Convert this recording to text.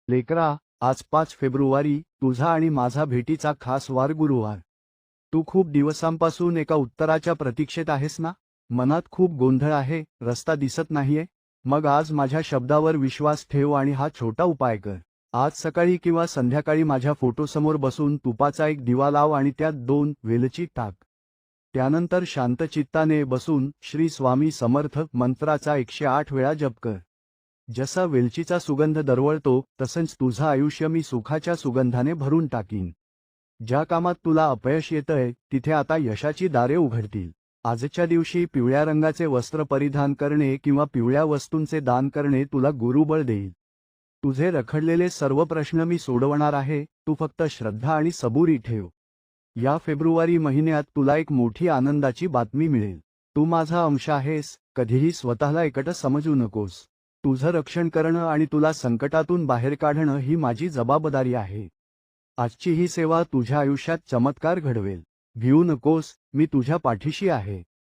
लेकरा, आज 5 फेब्रुवारी तुझा आणि माझा भेटीचा खास वार गुरुवार. तू खूप दिवसांपासून एका उत्तराच्या प्रतीक्षेत आहेस ना? मनात खूप गोंधळ आहे, रस्ता दिसत नाहीये. मग आज माझ्या शब्दावर विश्वास ठेव आणि हा छोटा उपाय कर. आज सकाळी किंवा संध्याकाळी माझ्या फोटोसमोर बसून तुपाचा एक दिवा लाव आणि त्यात 2 वेलची टाक. त्यानंतर शांत चित्ताने बसून श्री स्वामी समर्थ मंत्राचा 108 वेळा जप कर. जसा वेलचीचा सुगंध दरवळतो तसंच तुझं आयुष्य मी सुखाच्या सुगंधाने भरून टाकीन. ज्या कामात तुला अपयश येतंय तिथे आता यशाची दारे उघडतील. आजच्या दिवशी पिवळ्या रंगाचे वस्त्र परिधान करणे किंवा पिवळ्या वस्तूंचे दान करणे तुला गुरुबळ देईल. तुझे रखडलेले सर्व प्रश्न मी सोडवणार आहे, तू फक्त श्रद्धा आणि सबुरी ठेव. या फेब्रुवारी महिन्यात तुला एक मोठी आनंदाची बातमी मिळेल. तू माझा अंश आहेस, कधीही स्वतःला एकटं समजू नकोस. तुझं रक्षण करणं आणि तुला संकटातून बाहेर काढणं ही माझी जबाबदारी आहे. आजची ही सेवा तुझ्या आयुष्यात चमत्कार घडवेल. भिवू नकोस, मी तुझ्या पाठीशी आहे.